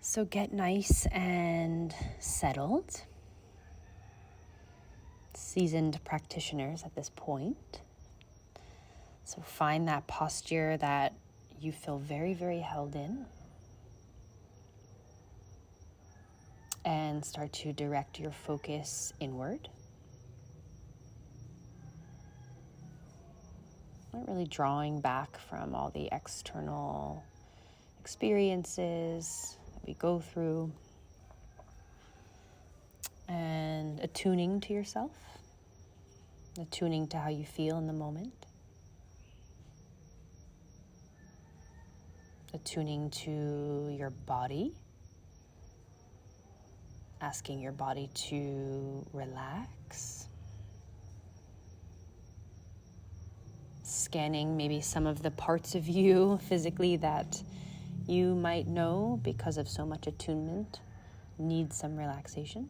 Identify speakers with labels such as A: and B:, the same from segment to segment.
A: So get nice and settled. Seasoned practitioners at this point. So find that posture that you feel very, very held in. And start to direct your focus inward. Not really drawing back from all the external experiences that we go through. And attuning to yourself. Attuning to how you feel in the moment. Attuning to your body. Asking your body to relax. Scanning maybe some of the parts of you physically that you might know because of so much attunement need some relaxation.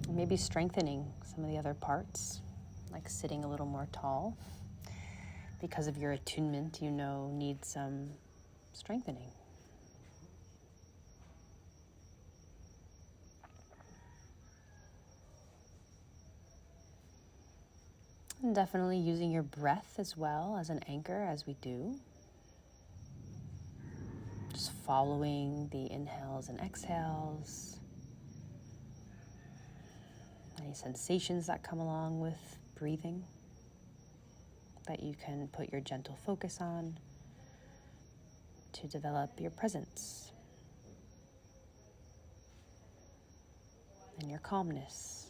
A: Maybe strengthening some of the other parts, like sitting a little more tall. Because of your attunement, you know, need some strengthening. And definitely using your breath as well as an anchor as we do. Just following the inhales and exhales. Any sensations that come along with breathing that you can put your gentle focus on to develop your presence and your calmness.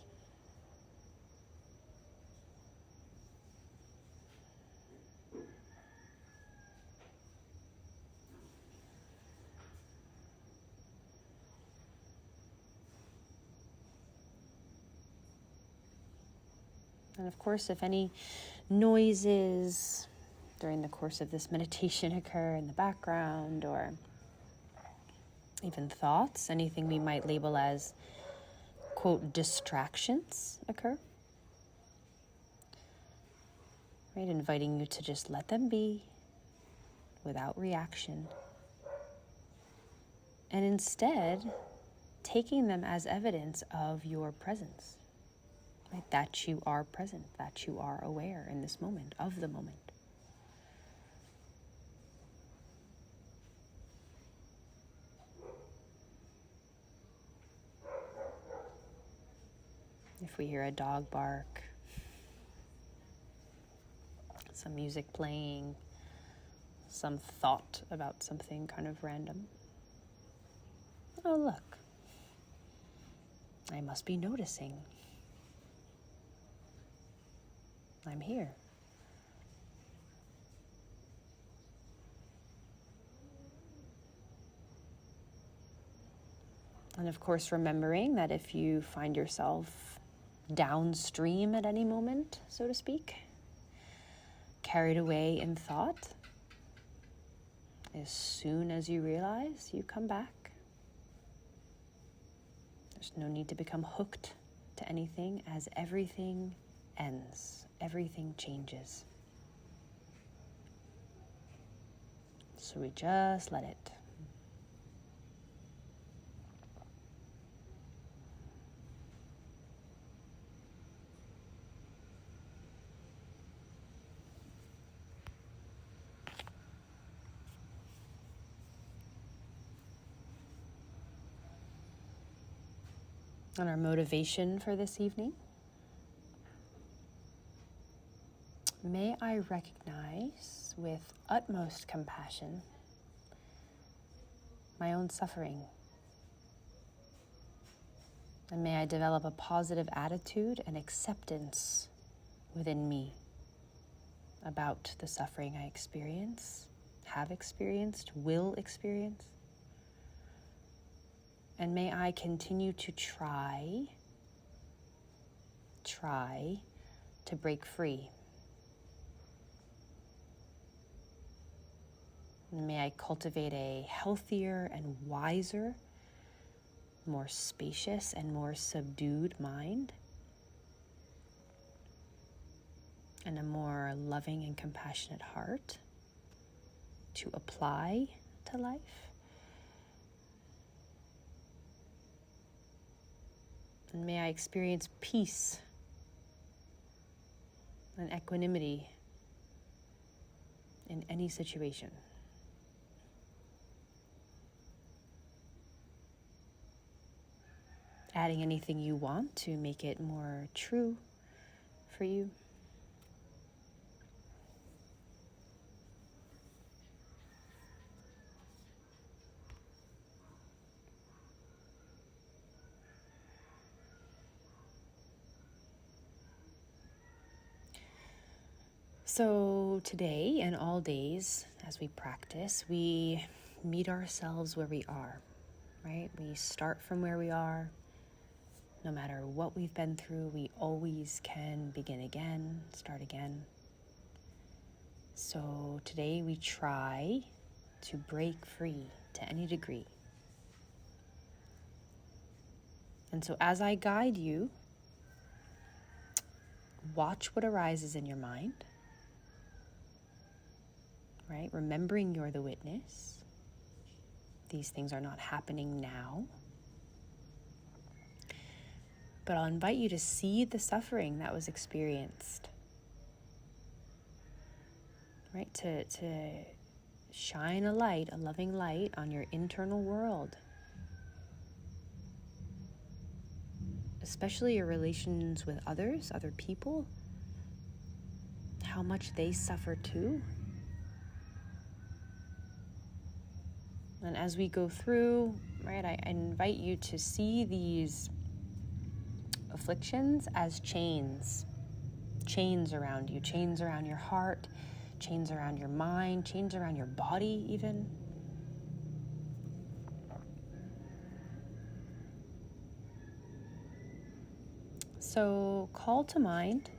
A: And of course, if any noises during the course of this meditation occur in the background, or even thoughts, anything we might label as, quote, distractions occur, right? Inviting you to just let them be without reaction. And instead, taking them as evidence of your presence. Right? That you are present, that you are aware in this moment, of the moment. If we hear a dog bark, some music playing, some thought about something kind of random. Oh, look, I must be noticing. I'm here. And of course, remembering that if you find yourself downstream at any moment, so to speak, carried away in thought, as soon as you realize, you come back. There's no need to become hooked to anything, as everything ends. Everything changes. So we just let it. And our motivation for this evening. May I recognize with utmost compassion my own suffering. And may I develop a positive attitude and acceptance within me about the suffering I experience, have experienced, will experience. And may I continue to try to break free. And may I cultivate a healthier and wiser, more spacious and more subdued mind, and a more loving and compassionate heart. to apply to life. And may I experience peace and equanimity in any situation. Adding anything you want to make it more true for you. So today and all days, as we practice, we meet ourselves where we are, right? We start from where we are. No matter what we've been through, we always can begin again, start again. So today we try to break free to any degree. And so as I guide you, watch what arises in your mind, right? Remembering you're the witness. These things are not happening now. But I'll invite you to see the suffering that was experienced, right? To shine a light, a loving light on your internal world. Especially your relations with others, other people. How much they suffer too. And as we go through, right, I invite you to see these afflictions as chains. Chains around you, chains around your heart, chains around your mind, chains around your body even. So call to mind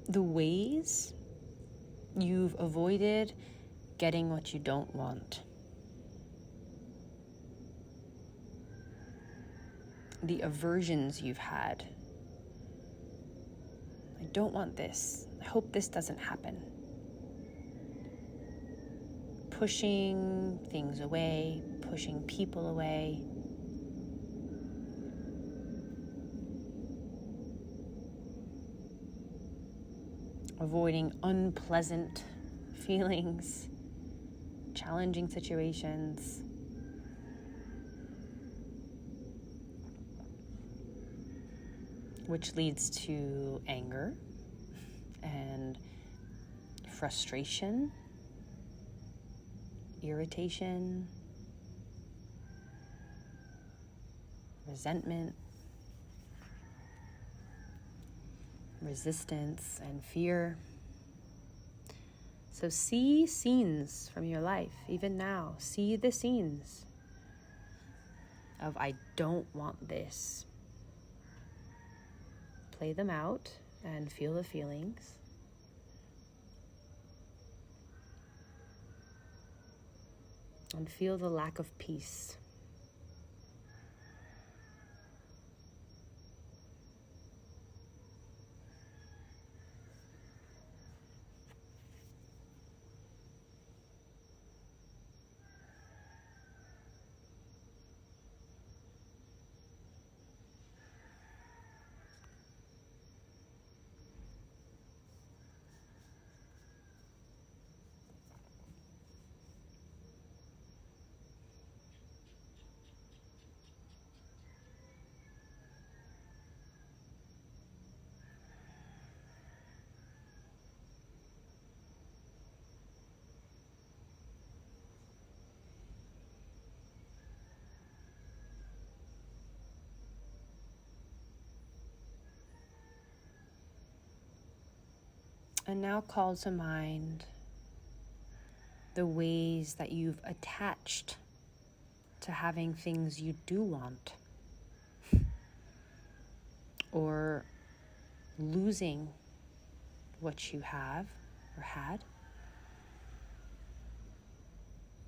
A: the ways you've avoided getting what you don't want. The aversions you've had. I don't want this. I hope this doesn't happen. Pushing things away, pushing people away. Avoiding unpleasant feelings, challenging situations. Which leads to anger and frustration, irritation, resentment, resistance, and fear. So see scenes from your life, even now. See the scenes of I don't want this. Play them out and feel the feelings. And feel the lack of peace. And now call to mind the ways that you've attached to having things you do want, or losing what you have or had.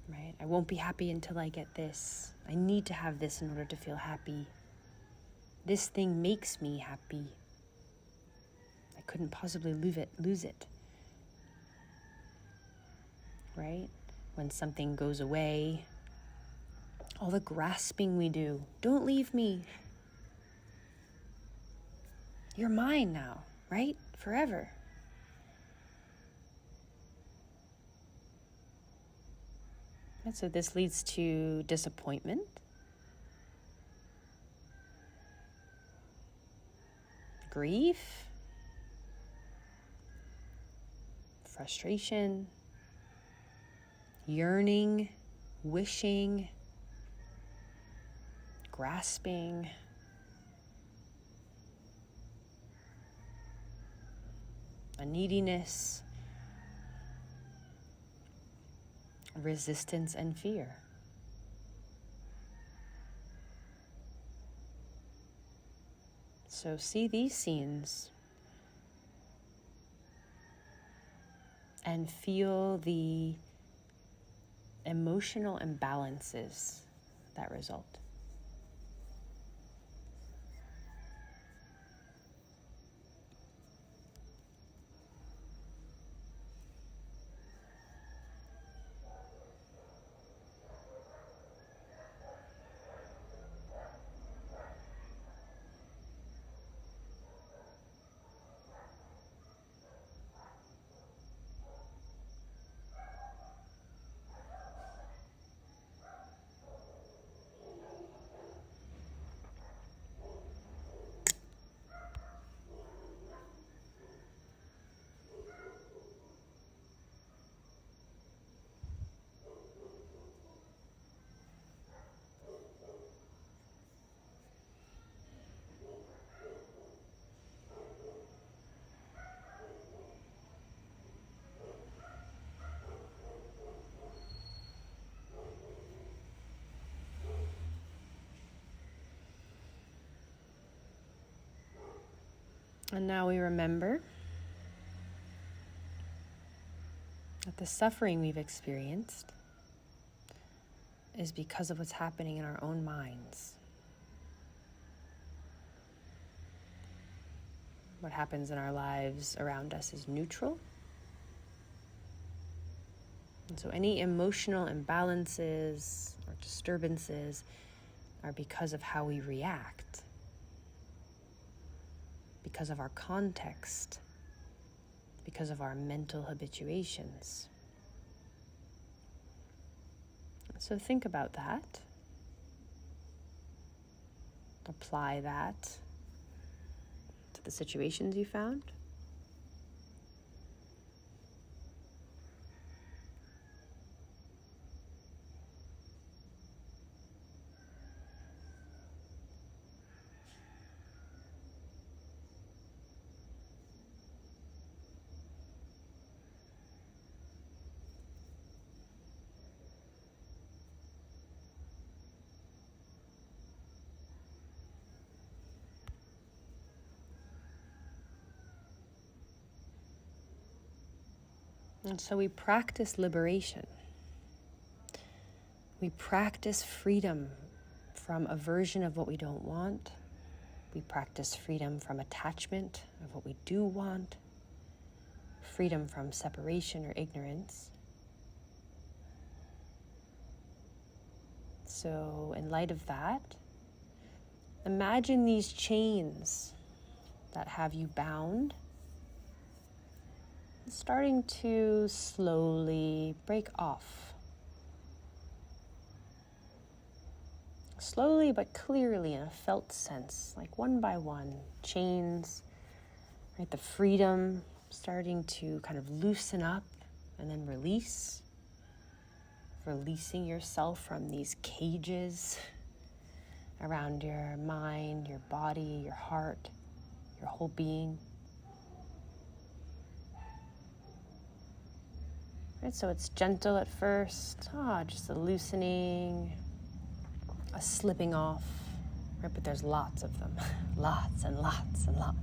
A: Right? I won't be happy until I get this. I need to have this in order to feel happy. This thing makes me happy. I couldn't possibly lose it. right? When something goes away, all the grasping we do. Don't leave me. You're mine now, right? Forever. And so this leads to disappointment, grief, frustration, yearning, wishing, grasping, a neediness, resistance, and fear. So see these scenes and feel the emotional imbalances that result. And now we remember that the suffering we've experienced is because of what's happening in our own minds. What happens in our lives around us is neutral. And so any emotional imbalances or disturbances are because of how we react, because of our context, because of our mental habituations. So think about that. Apply that to the situations you found. And so we practice liberation. We practice freedom from aversion of what we don't want. We practice freedom from attachment of what we do want. Freedom from separation or ignorance. So in light of that, imagine these chains that have you bound starting to slowly break off. Slowly but clearly in a felt sense, like one by one, chains, right? The freedom starting to kind of loosen up and then release. Releasing yourself from these cages around your mind, your body, your heart, your whole being. Right, so it's gentle at first, just a loosening, a slipping off, right? But there's lots of them, lots and lots and lots.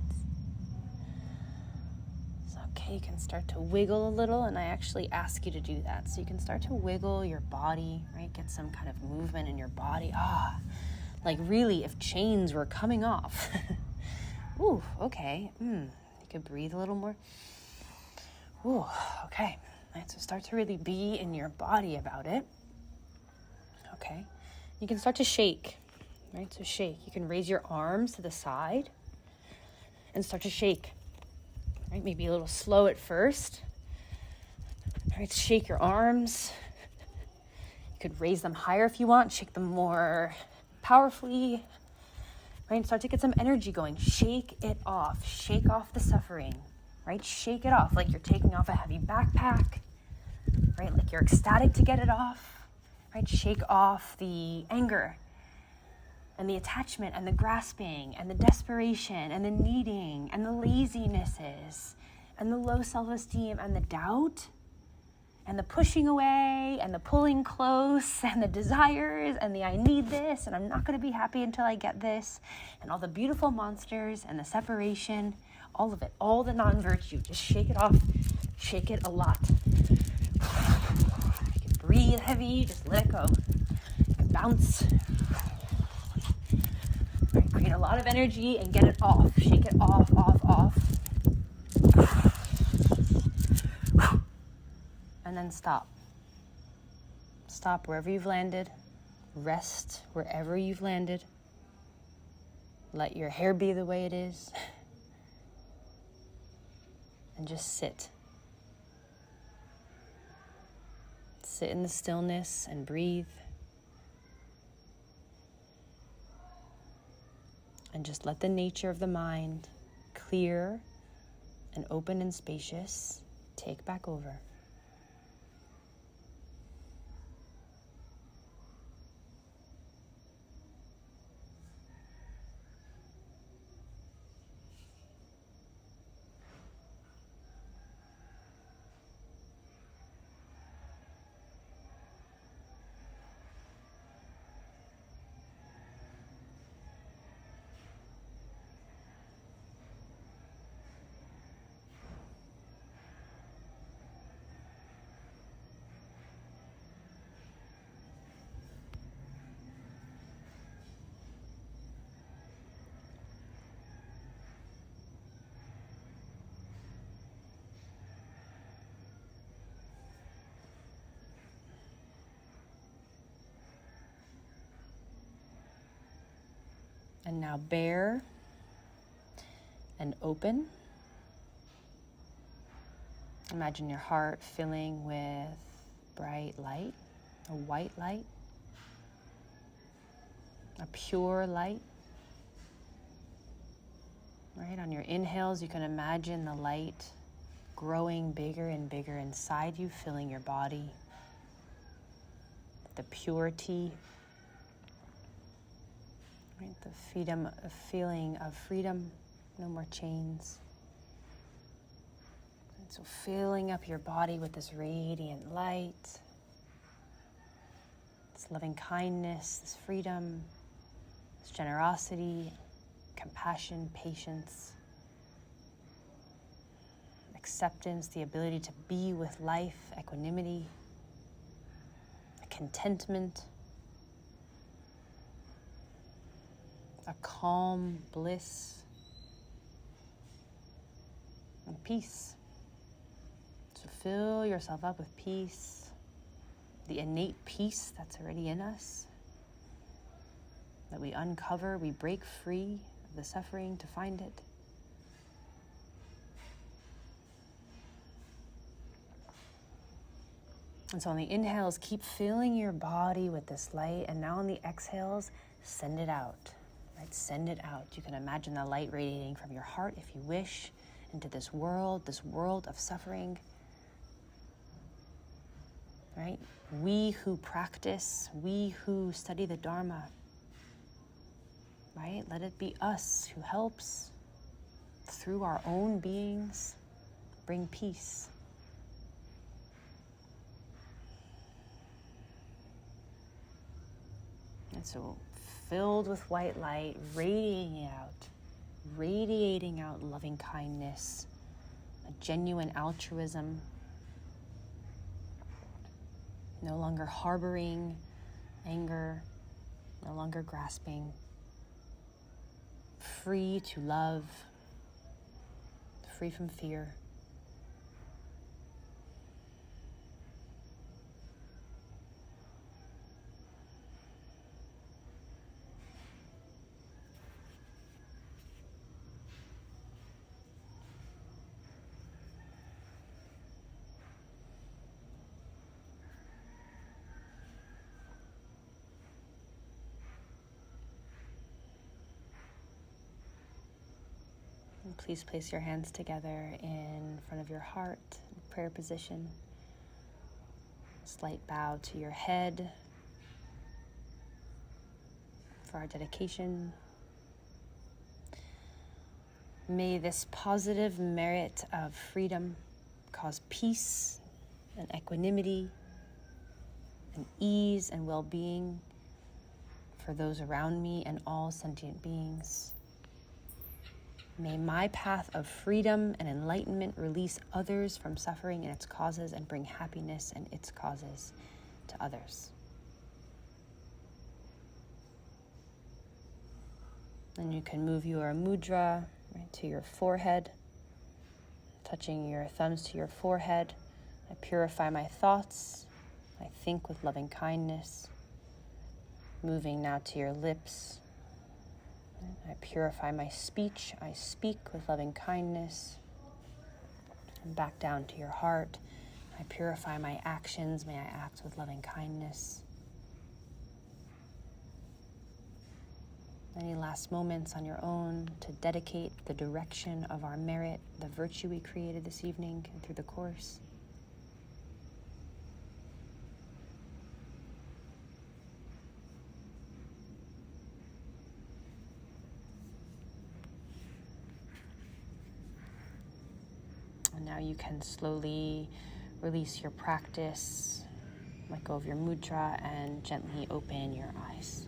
A: So, okay, you can start to wiggle a little, and I actually ask you to do that. So you can start to wiggle your body, right? Get some kind of movement in your body. Like really, if chains were coming off. Ooh, okay. You could breathe a little more. Ooh, okay. Right, so start to really be in your body about it. Okay. You can start to shake. Right, so shake. You can raise your arms to the side and start to shake. Right, maybe a little slow at first. Right, shake your arms. You could raise them higher if you want. Shake them more powerfully. Right, start to get some energy going. Shake it off. Shake off the suffering. Right, shake it off like you're taking off a heavy backpack. Right, like you're ecstatic to get it off. Right, shake off the anger and the attachment and the grasping and the desperation and the needing and the lazinesses and the low self-esteem and the doubt and the pushing away and the pulling close and the desires and the I need this and I'm not going to be happy until I get this and all the beautiful monsters and the separation, all of it, all the non-virtue. Just shake it off. Shake it a lot. You can breathe heavy. Just let it go. You can bounce. Create a lot of energy and get it off. Shake it off, off. And then stop. Stop wherever you've landed. Rest wherever you've landed. Let your hair be the way it is. And just sit. Sit in the stillness and breathe. And just let the nature of the mind, clear and open and spacious, take back over. And now bare and open. Imagine your heart filling with bright light, a white light, a pure light. Right, on your inhales, you can imagine the light growing bigger and bigger inside you, filling your body. The purity. Right, the freedom, a feeling of freedom, no more chains. And so filling up your body with this radiant light, this loving kindness, this freedom, this generosity, compassion, patience, acceptance, the ability to be with life, equanimity, contentment, a calm bliss and peace. So fill yourself up with peace, the innate peace that's already in us, that we uncover, we break free of the suffering to find it. And so on the inhales, keep filling your body with this light, and now on the exhales, send it out. Right? Send it out. You can imagine the light radiating from your heart, if you wish, into this world of suffering. Right? We who practice, we who study the Dharma, right? Let it be us who helps through our own beings bring peace. And so filled with white light, radiating out loving kindness, a genuine altruism, no longer harboring anger, no longer grasping, free to love, free from fear. And please place your hands together in front of your heart, prayer position. Slight bow to your head for our dedication. May this positive merit of freedom cause peace and equanimity and ease and well-being for those around me and all sentient beings. May my path of freedom and enlightenment release others from suffering and its causes and bring happiness and its causes to others. And you can move your mudra right to your forehead, touching your thumbs to your forehead. I purify my thoughts. I think with loving kindness. Moving now to your lips. I purify my speech. I speak with loving kindness. And back down to your heart. I purify my actions. May I act with loving kindness. Any last moments on your own to dedicate the direction of our merit, the virtue we created this evening and through the course. And now you can slowly release your practice, let go of your mudra, and gently open your eyes.